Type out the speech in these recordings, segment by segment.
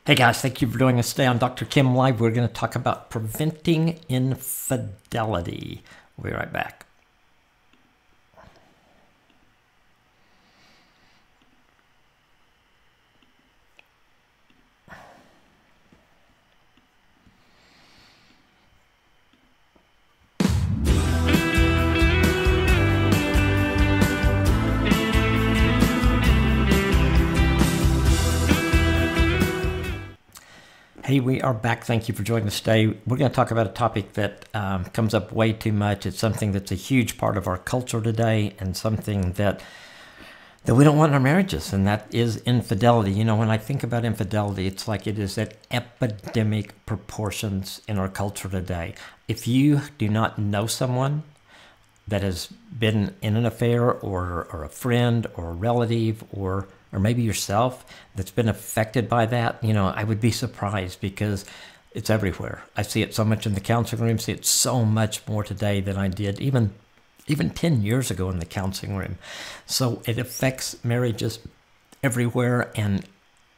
Hey guys, thank you for joining us today on Dr. Kim Live. We're going to talk about preventing infidelity. We'll be right back. Hey, we are back. Thank you for joining us today. We're going to talk about a topic that comes up way too much. It's something that's a huge part of our culture today and something that we don't want in our marriages, and that is infidelity. You know, when I think about infidelity, it's like it is at epidemic proportions in our culture today. If you do not know someone that has been in an affair or a friend or a relative or maybe yourself that's been affected by that, you know, I would be surprised because it's everywhere. I see it so much in the counseling room, see it so much more today than I did even 10 years ago in the counseling room. So it affects marriages everywhere, and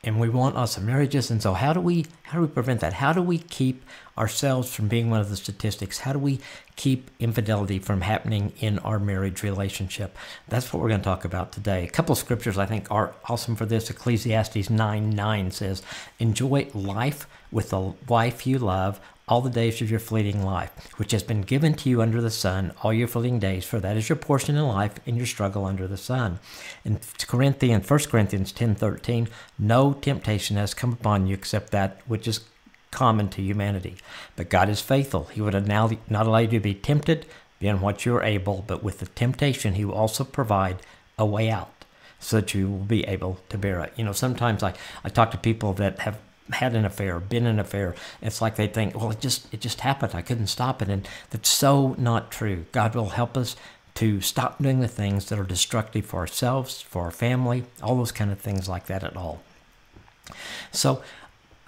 we want awesome marriages. And so how do we prevent that? How do we keep ourselves from being one of the statistics? How do we keep infidelity from happening in our marriage relationship? That's what we're going to talk about today. A couple of scriptures I think are awesome for this. Ecclesiastes 9:9 says, "Enjoy life with the wife you love all the days of your fleeting life, which has been given to you under the sun, all your fleeting days, for that is your portion in life and your struggle under the sun." In 1 Corinthians 10:13, "No temptation has come upon you except that which is common to humanity. But God is faithful. He would not allow you to be tempted beyond what you are able, but with the temptation He will also provide a way out so that you will be able to bear it." You know, sometimes I talk to people that have had an affair, been in an affair. It's like they think, well, it just happened. I couldn't stop it. And that's so not true. God will help us to stop doing the things that are destructive for ourselves, for our family, all those kind of things like that at all. So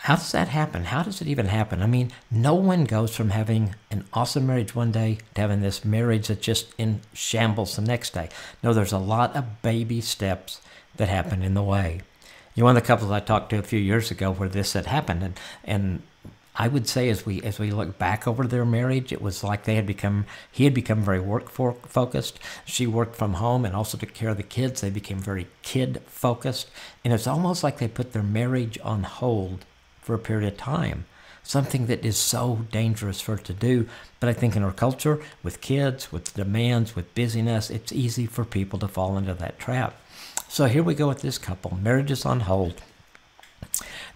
how does that happen? How does it even happen? I mean, no one goes from having an awesome marriage one day to having this marriage that's just in shambles the next day. No, there's a lot of baby steps that happen in the way. You know, one of the couples I talked to a few years ago where this had happened, and I would say as we look back over their marriage, it was like he had become very work focused. She worked from home and also took care of the kids. They became very kid focused, and it's almost like they put their marriage on hold for a period of time. Something that is so dangerous for it to do. But I think in our culture, with kids, with demands, with busyness, it's easy for people to fall into that trap. So here we go with this couple. Marriage is on hold.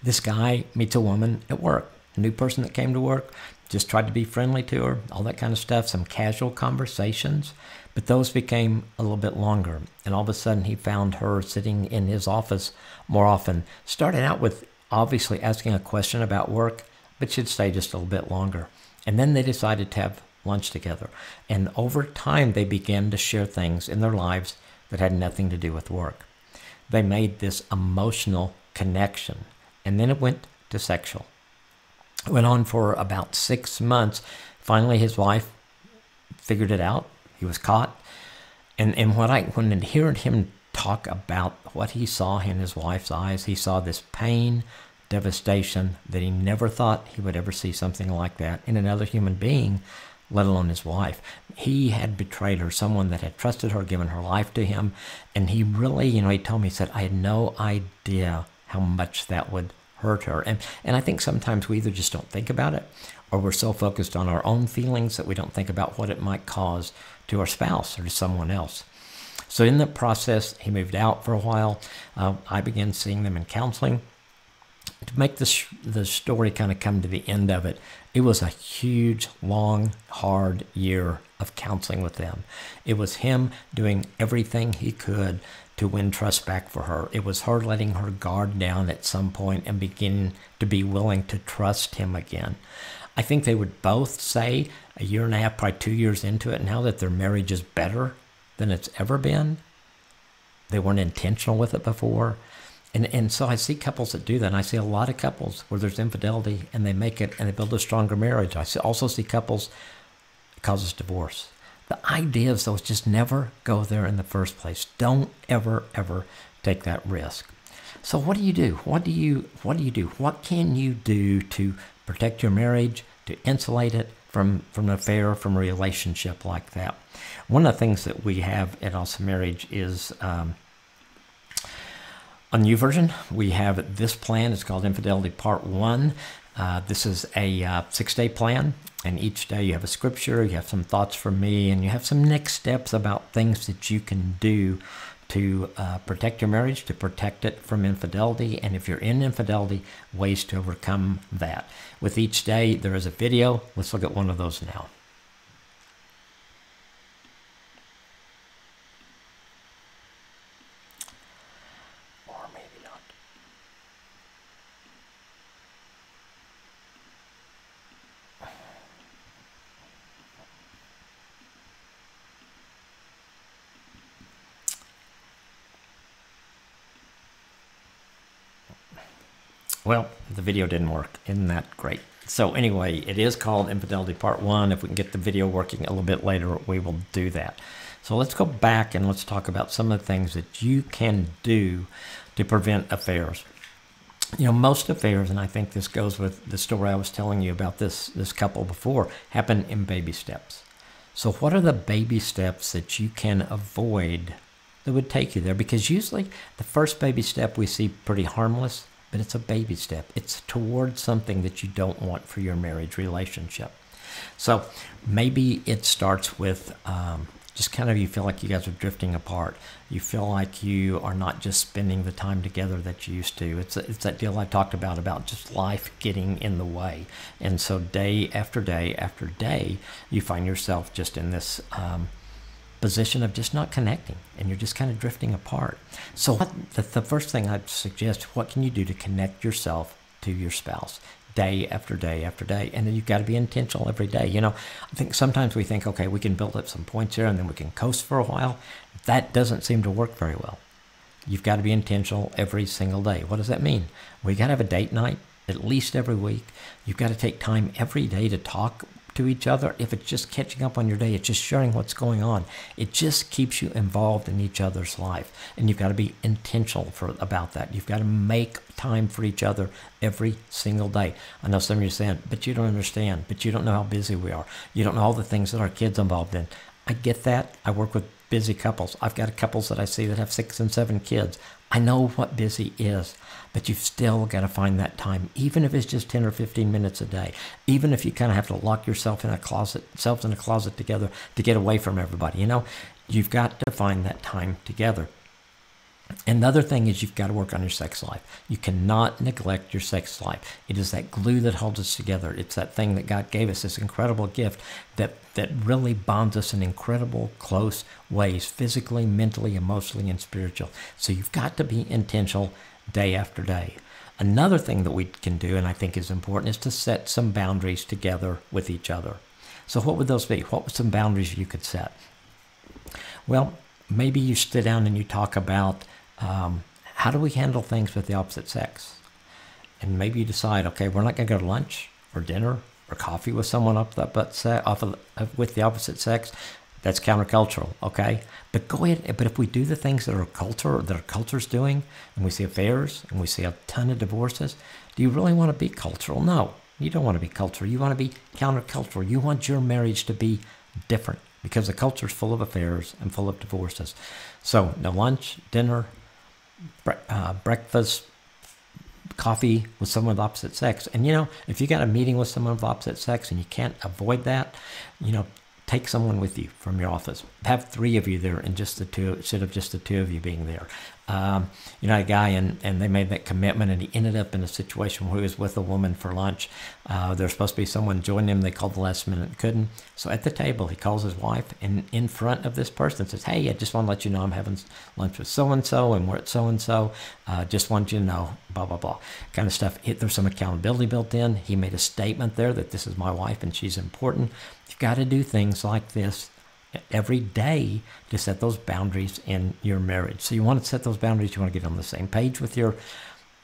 This guy meets a woman at work. A new person that came to work, just tried to be friendly to her, all that kind of stuff, some casual conversations. But those became a little bit longer. And all of a sudden he found her sitting in his office more often. Started out with obviously asking a question about work, but she'd stay just a little bit longer. And then they decided to have lunch together. And over time they began to share things in their lives that had nothing to do with work. They made this emotional connection, and then it went to sexual. It went on for about 6 months. Finally, his wife figured it out. He was caught. And when I heard him talk about what he saw in his wife's eyes, he saw this pain, devastation, that he never thought he would ever see something like that in another human being, let alone his wife. He had betrayed her, someone that had trusted her, given her life to him. And he really, you know, he told me, he said, I had no idea how much that would hurt her. And I think sometimes we either just don't think about it, or we're so focused on our own feelings that we don't think about what it might cause to our spouse or to someone else. So in the process, he moved out for a while. I began seeing them in counseling. To make the story kind of come to the end of it, it was a huge, long, hard year of counseling with them. It was him doing everything he could to win trust back for her. It was her letting her guard down at some point and beginning to be willing to trust him again. I think they would both say a year and a half, probably 2 years into it now, that their marriage is better than it's ever been. They weren't intentional with it before. And so I see couples that do that. And I see a lot of couples where there's infidelity and they make it and they build a stronger marriage. I also see couples that causes divorce. The idea is just never go there in the first place. Don't ever take that risk. So what do you do? What do you do? What can you do to protect your marriage, to insulate it from an affair, from a relationship like that? One of the things that we have at Awesome Marriage is on the YouVersion, we have this plan. It's called Infidelity Part 1. This is a 6-day plan, and each day you have a scripture, you have some thoughts from me, and you have some next steps about things that you can do to protect your marriage, to protect it from infidelity, and if you're in infidelity, ways to overcome that. With each day, there is a video. Let's look at one of those now. Or maybe not. Well, the video didn't work. Isn't that great? So anyway, it is called Infidelity Part 1. If we can get the video working a little bit later, we will do that. So let's go back and let's talk about some of the things that you can do to prevent affairs. You know, most affairs, and I think this goes with the story I was telling you about this couple before, happen in baby steps. So what are the baby steps that you can avoid that would take you there? Because usually the first baby step we see pretty harmless, but it's a baby step. It's towards something that you don't want for your marriage relationship. So maybe it starts with just kind of, you feel like you guys are drifting apart. You feel like you are not just spending the time together that you used to. It's that deal I talked about just life getting in the way. And so day after day after day, you find yourself just in this position of just not connecting, and you're just kind of drifting apart. So the first thing I'd suggest, what can you do to connect yourself to your spouse day after day after day? And then you've got to be intentional every day. You know, I think sometimes we think, okay, we can build up some points here and then we can coast for a while. That doesn't seem to work very well. You've got to be intentional every single day. What does that mean? Well, you got to have a date night at least every week. You've got to take time every day to talk to each other. If it's just catching up on your day, it's just sharing what's going on. It just keeps you involved in each other's life. And you've got to be intentional about that. You've got to make time for each other every single day. I know some of you are saying, but you don't understand, but you don't know how busy we are. You don't know all the things that our kids are involved in. I get that. I work with busy couples. I've got couples that I see that have 6 and 7 kids. I know what busy is, but you've still got to find that time, even if it's just 10 or 15 minutes a day, even if you kind of have to lock yourself in a closet together to get away from everybody. You know, you've got to find that time together. Another thing is you've got to work on your sex life. You cannot neglect your sex life. It is that glue that holds us together. It's that thing that God gave us, this incredible gift that really bonds us in incredible close ways, physically, mentally, emotionally, and spiritual. So you've got to be intentional day after day. Another thing that we can do, and I think is important, is to set some boundaries together with each other. So what would those be? What were some boundaries you could set? Well, maybe you sit down and you talk about how do we handle things with the opposite sex? And maybe you decide, okay, we're not going to go to lunch or dinner or coffee with someone with the opposite sex. That's countercultural, okay? But go ahead. But if we do the things that our culture's doing, and we see affairs, and we see a ton of divorces, do you really want to be cultural? No, you don't want to be cultural. You want to be countercultural. You want your marriage to be different because the culture's full of affairs and full of divorces. So no lunch, dinner, breakfast, coffee with someone of the opposite sex. And you know, if you got a meeting with someone of the opposite sex and you can't avoid that, you know, take someone with you from your office. Have 3 of you there, and just the 2 instead of just the 2 of you being there. You know, a guy and they made that commitment, and he ended up in a situation where he was with a woman for lunch. There's supposed to be someone joining him. They called the last minute and couldn't. So at the table, he calls his wife, and in front of this person says, "Hey, I just want to let you know I'm having lunch with so-and-so, and we're at so-and-so. Just want you to know, blah, blah, blah," kind of stuff. There's some accountability built in. He made a statement there that this is my wife and she's important. You've got to do things like this every day to set those boundaries in your marriage. So you want to set those boundaries. You want to get on the same page with your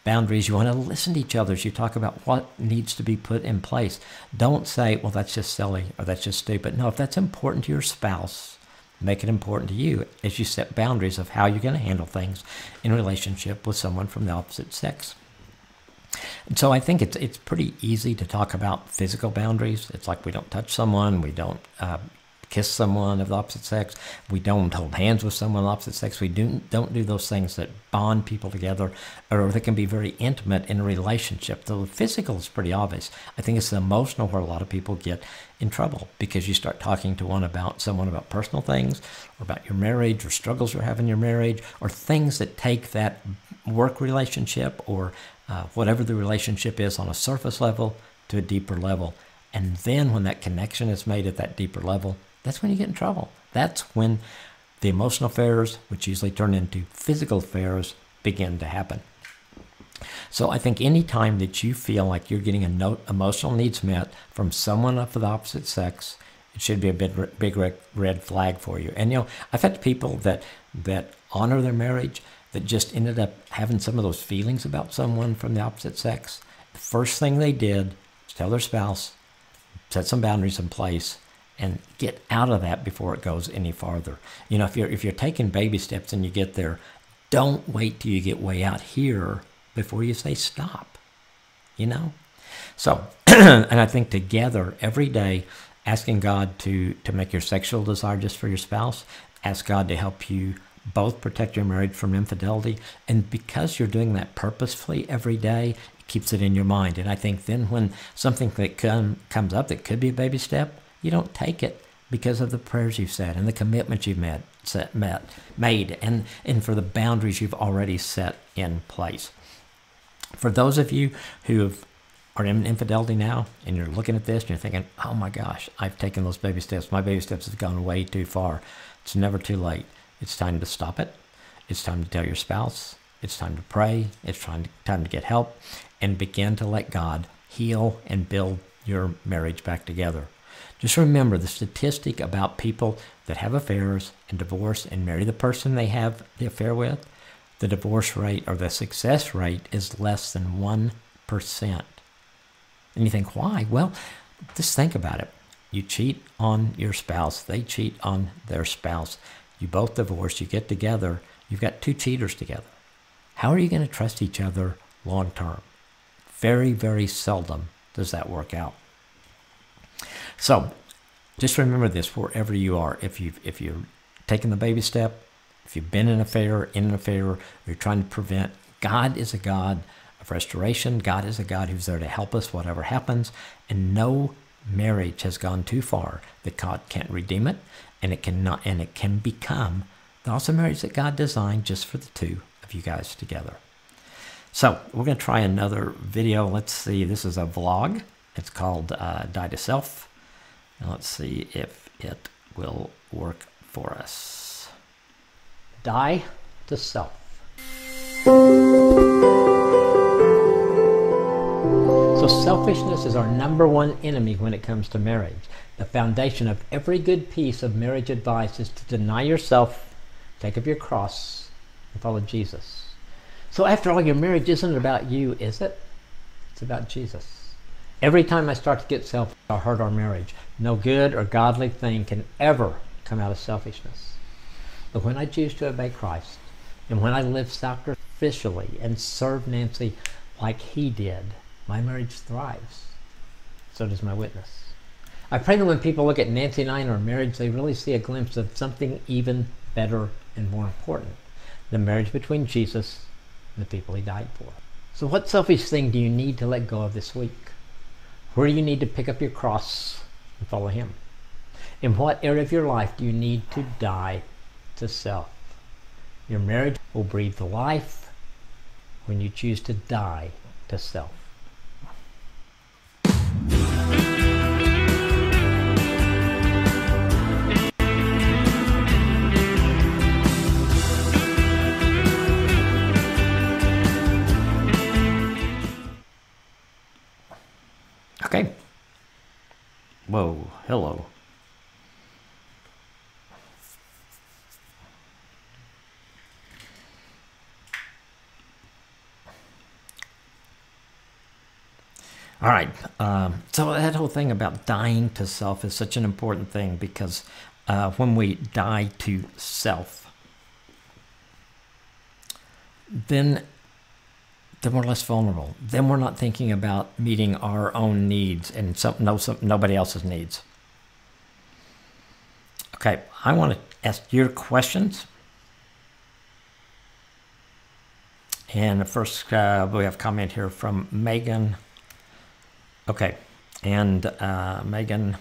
boundaries. You want to listen to each other as you talk about what needs to be put in place. Don't say, well, that's just silly or that's just stupid. No, if that's important to your spouse, Make it important to you as you set boundaries of how you're going to handle things in relationship with someone from the opposite sex. And so I think it's pretty easy to talk about physical boundaries. It's like we don't touch someone, we don't kiss someone of the opposite sex, we don't hold hands with someone of the opposite sex. We don't do those things that bond people together or that can be very intimate in a relationship. The physical is pretty obvious. I think it's the emotional where a lot of people get in trouble, because you start talking to someone about personal things or about your marriage or struggles you're having in your marriage or things that take that work relationship or whatever the relationship is on a surface level to a deeper level. And then when that connection is made at that deeper level, that's when you get in trouble. That's when the emotional affairs, which usually turn into physical affairs, begin to happen. So I think any time that you feel like you're getting emotional needs met from someone of the opposite sex, it should be a big red flag for you. And I've had people that honor their marriage that just ended up having some of those feelings about someone from the opposite sex. The first thing they did was tell their spouse, set some boundaries in place, and get out of that before it goes any farther. If you're taking baby steps and you get there, don't wait till you get way out here before you say stop. So, and I think together every day, asking God to make your sexual desire just for your spouse, ask God to help you both protect your marriage from infidelity. And because you're doing that purposefully every day, it keeps it in your mind. And I think then when something that comes up that could be a baby step, you don't take it because of the prayers you've said and the commitments you've made, and for the boundaries you've already set in place. For those of you who are in infidelity now and you're looking at this and you're thinking, oh my gosh, I've taken those baby steps. My baby steps have gone way too far. It's never too late. It's time to stop it. It's time to tell your spouse. It's time to pray. It's time to get help and begin to let God heal and build your marriage back together. Just remember the statistic about people that have affairs and divorce and marry the person they have the affair with, the divorce rate or the success rate is less than 1%. And you think, why? Well, just think about it. You cheat on your spouse. They cheat on their spouse. You both divorce. You get together. You've got two cheaters together. How are you going to trust each other long term? Very, very seldom does that work out. So just remember this wherever you are. If you're taking the baby step, if you've been in an affair, or you're trying to prevent, God is a God of restoration. God is a God who's there to help us whatever happens. And no marriage has gone too far that God can't redeem it, and it can become the awesome marriage that God designed just for the two of you guys together. So we're going to try another video. Let's see. This is a vlog. It's called Die to Self. And let's see if it will work for us. Die to self. So selfishness is our #1 enemy when it comes to marriage. The foundation of every good piece of marriage advice is to deny yourself, take up your cross, and follow Jesus. So after all, your marriage isn't about you, is it? It's about Jesus. Every time I start to get selfish, I'll hurt our marriage. No good or godly thing can ever come out of selfishness. But when I choose to obey Christ, and when I live sacrificially and serve Nancy like he did, my marriage thrives. So does my witness. I pray that when people look at Nancy and I in our marriage, they really see a glimpse of something even better and more important. The marriage between Jesus and the people he died for. So what selfish thing do you need to let go of this week? Where do you need to pick up your cross and follow him? In what area of your life do you need to die to self? Your marriage will breathe life when you choose to die to self. Okay. Whoa, hello. All right. So that whole thing about dying to self is such an important thing because when we die to self, then we're less vulnerable. Then we're not thinking about meeting our own needs and nobody else's needs. Okay, I want to ask your questions. And first, we have a comment here from Megan. Okay, and Megan,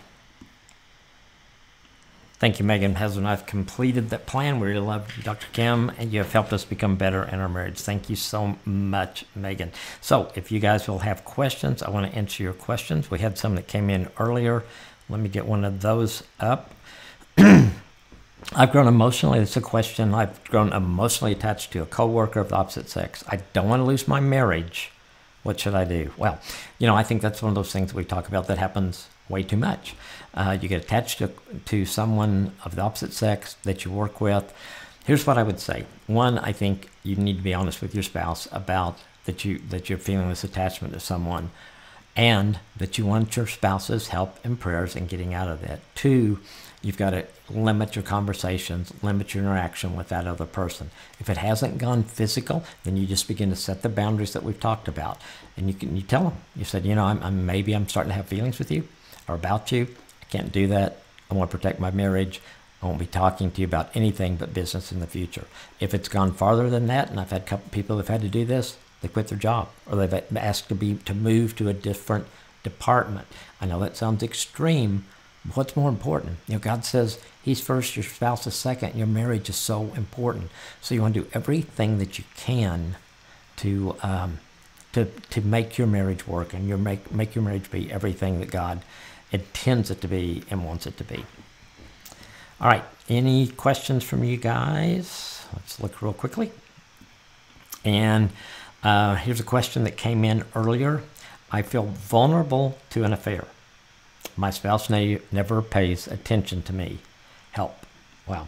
thank you, Megan. Husband and I have completed that plan. We really love Dr. Kim, and you have helped us become better in our marriage. Thank you so much, Megan. So if you guys will have questions, I want to answer your questions. We had some that came in earlier. Let me get one of those up. I've grown emotionally. It's a question. I've grown emotionally attached to a coworker of the opposite sex. I don't want to lose my marriage. What should I do? Well, I think that's one of those things we talk about that happens way too much. You get attached to someone of the opposite sex that you work with. Here's what I would say. One, I think you need to be honest with your spouse about that you're feeling this attachment to someone, and that you want your spouse's help and prayers in getting out of that. Two, you've got to limit your conversations, limit your interaction with that other person. If it hasn't gone physical, then you just begin to set the boundaries that we've talked about. And you tell them, you said, I'm starting to have feelings with you or about you. I can't do that. I want to protect my marriage. I won't be talking to you about anything but business in the future. If it's gone farther than that, and I've had a couple people who've had to do this, they quit their job, or they've asked to move to a different department. I know that sounds extreme. What's more important? God says He's first, your spouse is second. Your marriage is so important. So you want to do everything that you can to make your marriage work, and make your marriage be everything that God intends it to be and wants it to be. All right. Any questions from you guys? Let's look real quickly. And here's a question that came in earlier. I feel vulnerable to an affair. My spouse never pays attention to me. Help. Wow.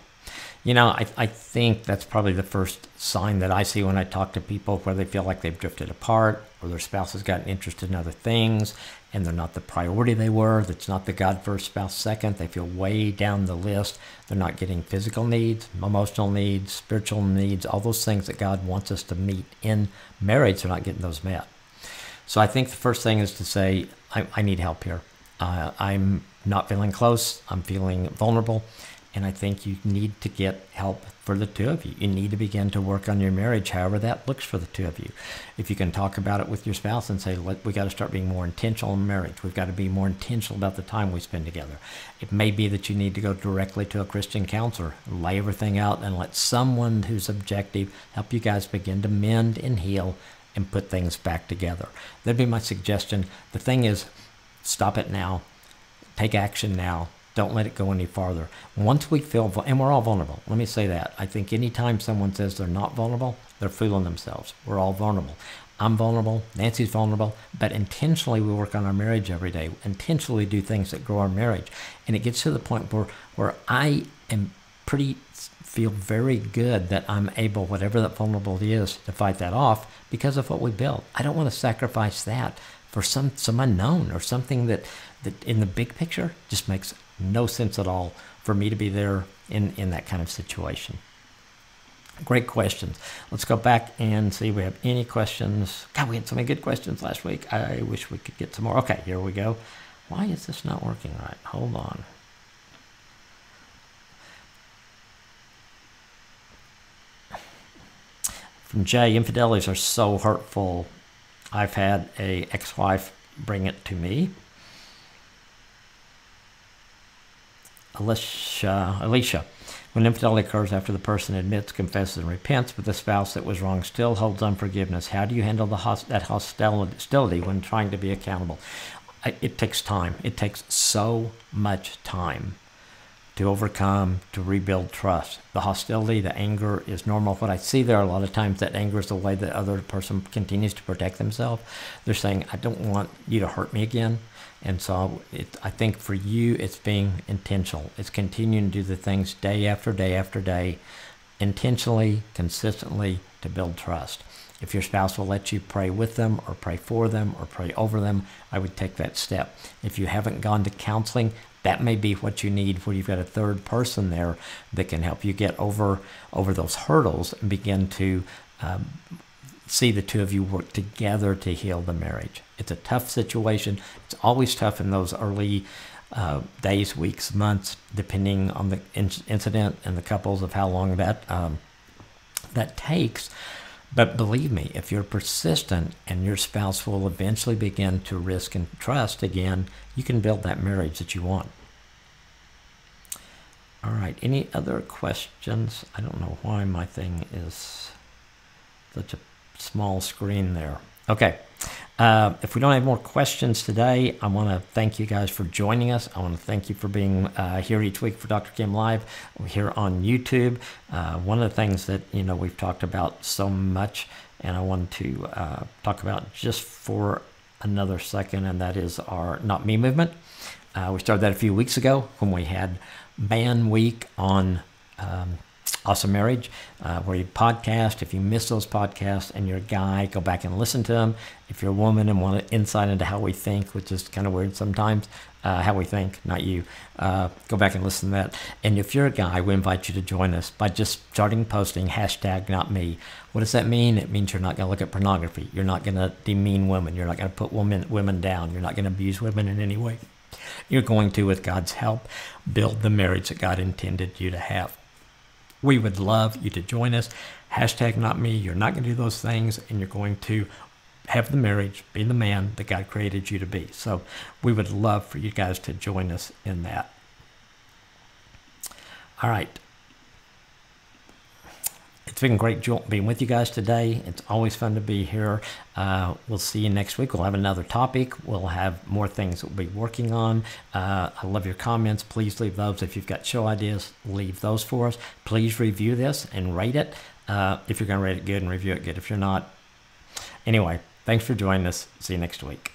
I think that's probably the first sign that I see when I talk to people where they feel like they've drifted apart, or their spouse has gotten interested in other things, and they're not the priority they were. That's not the God first, spouse second. They feel way down the list. They're not getting physical needs, emotional needs, spiritual needs, all those things that God wants us to meet in marriage. They're not getting those met. So I think the first thing is to say, I need help here. I'm not feeling close. I'm feeling vulnerable. And I think you need to get help for the two of you. You need to begin to work on your marriage, however that looks for the two of you. If you can talk about it with your spouse and say, we got to start being more intentional in marriage. We've got to be more intentional about the time we spend together. It may be that you need to go directly to a Christian counselor, lay everything out, and let someone who's objective help you guys begin to mend and heal and put things back together. That'd be my suggestion. The thing is, stop it now. Take action now. Don't let it go any farther. Once we feel, and we're all vulnerable. Let me say that. I think anytime someone says they're not vulnerable, they're fooling themselves. We're all vulnerable. I'm vulnerable. Nancy's vulnerable. But intentionally, we work on our marriage every day. Intentionally do things that grow our marriage. And it gets to the point where I am feel very good that I'm able, whatever that vulnerability is, to fight that off because of what we built. I don't want to sacrifice that for some unknown or something that in the big picture just makes no sense at all for me to be there in that kind of situation. Great questions. Let's go back and see if we have any questions. God, we had so many good questions last week. I wish we could get some more. Okay, here we go. Why is this not working right? Hold on. From Jay, infidelities are so hurtful. I've had a ex-wife bring it to me. Alicia, when infidelity occurs after the person admits, confesses, and repents, but the spouse that was wrong still holds unforgiveness, how do you handle that hostility when trying to be accountable? It takes time. It takes so much time to overcome, to rebuild trust. The hostility, the anger is normal. What I see there a lot of times, that anger is the way the other person continues to protect themselves. They're saying, I don't want you to hurt me again. And so I think for you, it's being intentional. It's continuing to do the things day after day after day, intentionally, consistently, to build trust. If your spouse will let you pray with them or pray for them or pray over them, I would take that step. If you haven't gone to counseling, that may be what you need, where you've got a third person there that can help you get over those hurdles and begin to see the two of you work together to heal the marriage. It's a tough situation. It's always tough in those early days, weeks, months, depending on the incident and the couples of how long that takes. But believe me, if you're persistent and your spouse will eventually begin to risk and trust again, you can build that marriage that you want. All right, any other questions? I don't know why my thing is such a small screen there. Okay, if we don't have more questions today, I want to thank you guys for joining us. I want to thank you for being here each week for Dr. Kim Live. We're here on YouTube. One of the things that we've talked about so much, and I want to talk about just for another second, and that is our Not Me movement. We started that a few weeks ago when we had Man Week on Awesome Marriage, where you podcast. If you miss those podcasts and you're a guy, go back and listen to them. If you're a woman and want an insight into how we think, which is kind of weird sometimes, how we think, not you, go back and listen to that. And if you're a guy, we invite you to join us by just starting posting #NotMe. What does that mean? It means you're not going to look at pornography. You're not going to demean women. You're not going to put women down. You're not going to abuse women in any way. You're going to, with God's help, build the marriage that God intended you to have. We would love you to join us. #NotMe. You're not going to do those things, and you're going to have the marriage, be the man that God created you to be. So we would love for you guys to join us in that. All right. It's been great being with you guys today. It's always fun to be here. We'll see you next week. We'll have another topic. We'll have more things that we'll be working on. I love your comments. Please leave those. If you've got show ideas, leave those for us. Please review this and rate it. If you're going to rate it good and review it good. If you're not. Anyway, thanks for joining us. See you next week.